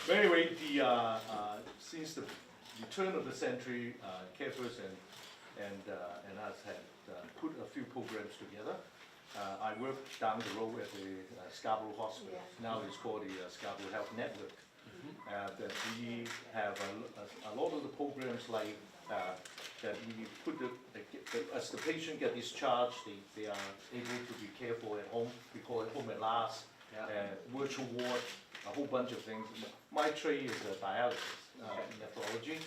But anyway, since the turn of the century, CareFirst and us had put a few programs together. I worked down the road at the Scarborough Hospital. Yeah. Now it's called the Scarborough Health Network. That we have a lot of the programs like that we put as the patient get discharged, they are able to be cared for at home. We call it home at last, virtual ward, a whole bunch of things. My trade is dialysis, nephrology,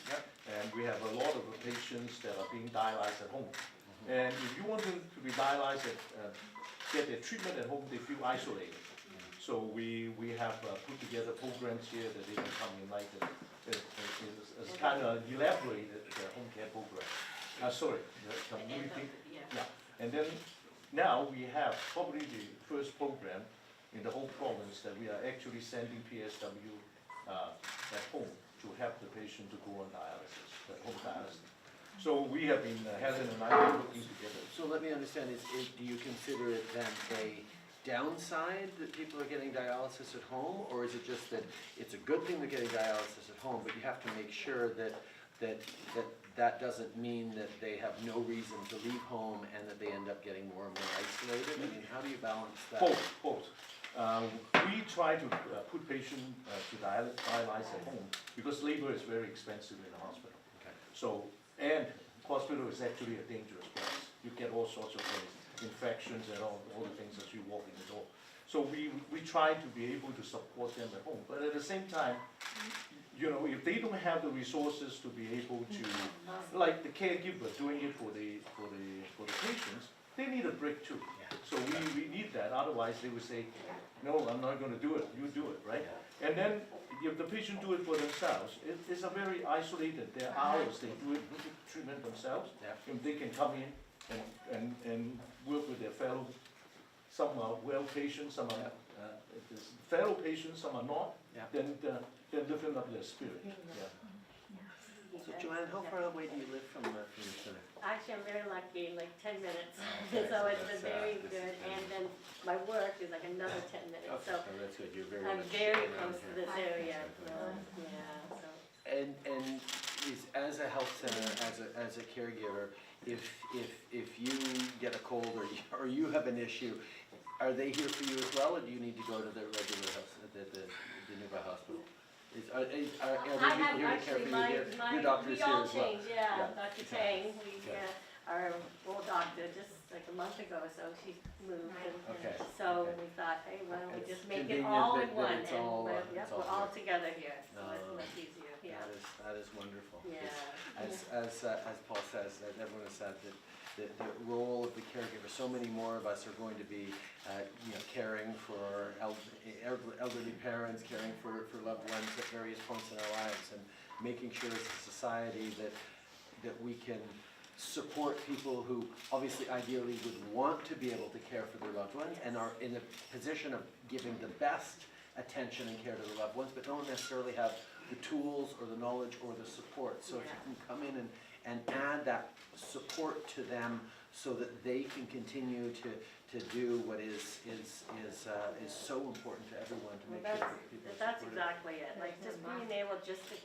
and we have a lot of patients that are being dialyzed at home. And if you want them to be dialyzed, get their treatment at home, they feel isolated. So we have put together programs here that they can come in, like it's kind of elaborated home care program. Sorry, the community. Yeah. And then now we have probably the first program in the whole province that we are actually sending PSW at home to help the patient to go on dialysis, home dialysis. So we have been, Helen and I are looking together. So let me understand, do you consider it then a downside that people are getting dialysis at home? Or is it just that it's a good thing they're getting dialysis at home, but you have to make sure that doesn't mean that they have no reason to leave home and that they end up getting more and more isolated? I mean, how do you balance that? Both. We try to put patients to dialyze at home because labor is very expensive in the hospital. Okay. So, and hospital is actually a dangerous place. You get all sorts of things, infections and all the things as you walk in the door. So we try to be able to support them at home. But at the same time, you know, if they don't have the resources to be able to, like the caregiver doing it for the patients, they need a break too. So we need that, otherwise they would say, no, I'm not going to do it, you do it, right? And then if the patient do it for themselves, it's a very isolated, their hours, they do it, treatment themselves. If they can come in and work with their fellow, some are well patients, some are fellow patients, some are not, then lift up their spirit. So Joanne, how far away do you live from the center? Actually, I'm very lucky, like 10 minutes, so it's been very good, and then my work is like another 10 minutes, so that's good. You're very I'm much very around close to here. this area, so, yeah, so. And as a health center, as a caregiver, if you get a cold or you have an issue, are they here for you as well, or do you need to go to the regular house, the nearby hospital? Are they I have here to care actually, for you here? Your doctor is we here all as well. changed, Dr. Tang, our old doctor, just like a month ago, so she moved, and so we thought, hey, why don't we It's just make it convenient all that in one, it's and all, we're it's all all here. together here, so it's much easier, That is wonderful. Yeah. As Paul says, that everyone has said, that the role of the caregiver, so many more of us are going to be caring for elderly parents, caring for loved ones at various points in our lives, and making sure as a society that we can support people who obviously ideally would want to be able to care for their loved ones and are in a position of giving the best attention and care to their loved ones, but don't necessarily have the tools or the knowledge or the support. So if you can come in and add that support to them so that they can continue to do what is so important to everyone, to make sure that people are that's supported. exactly it, like just being able just to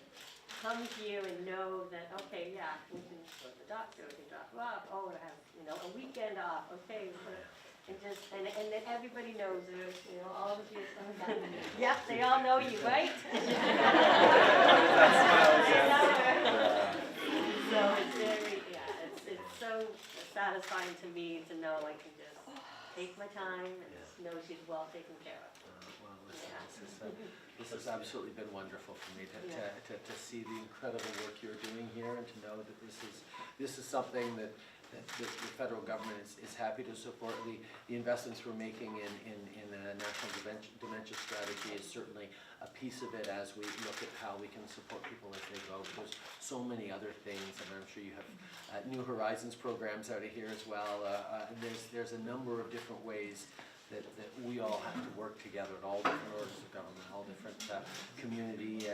come to you and know that, okay, we can go to the doctor, we can drop you off, I have, a weekend off, okay, and then everybody knows there's, all of you, yep, they all know you, right? So it's very, it's so satisfying to me to know I can just take my time and know she's well taken care of. Well, this has absolutely been wonderful for me to see the incredible work you're doing here, and to know that this is something that the federal government is happy to support. The investments we're making in a national dementia strategy is certainly a piece of it as we look at how we can support people as they go. There's so many other things, and I'm sure you have New Horizons programs out of here as well. There's a number of different ways that we all have to work together at all different orders of government, all different community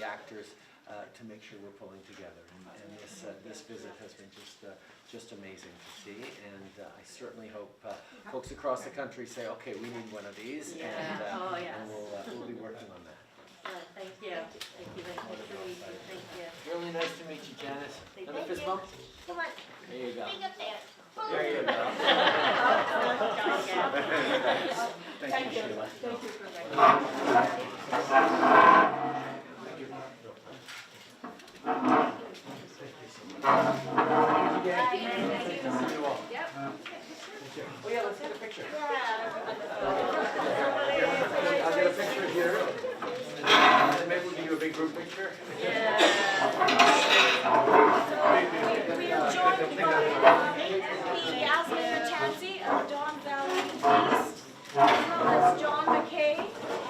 actors to make sure we're pulling together. And this visit has been just amazing to see, and I certainly hope folks across the country say, okay, we need one of these, and we'll be working on that. Thank you. visible. Come on, There you go. bring up there. There you go. Thank Thank you, Sheila. Thank you for that. Oh, yeah, let's get a picture. Yeah. I'll get a picture here. And maybe we can do a big group picture. We are joined by the Yasmin Matanzi of Don Valley East, as well as John McKay,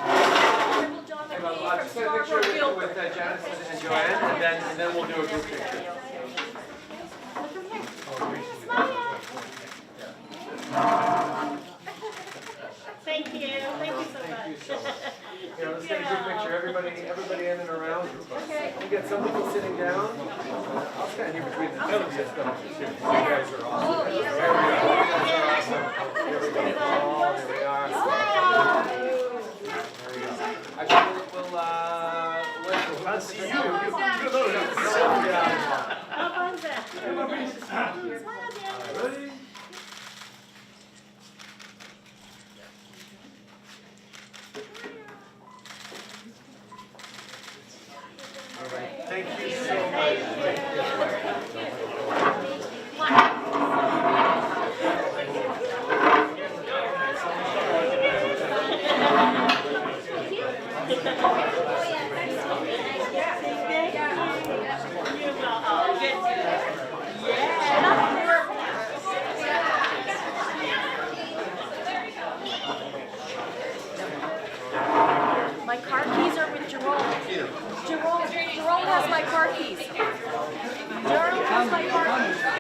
Honorable John McKay from Scarborough Gilbert. with Janice and Joanne, and then we'll do a group picture. Thank you so much. Here, let's get a group picture, everybody in and around. We get some people sitting down. I'll stand here between the two of you. You guys are awesome. Here we go. Oh, there we are. There we go. Actually, we'll see you. How about that? Ready? All right. Thank you so much. My car keys are with Jerome. Jerome has my car keys. Jerome has my car keys.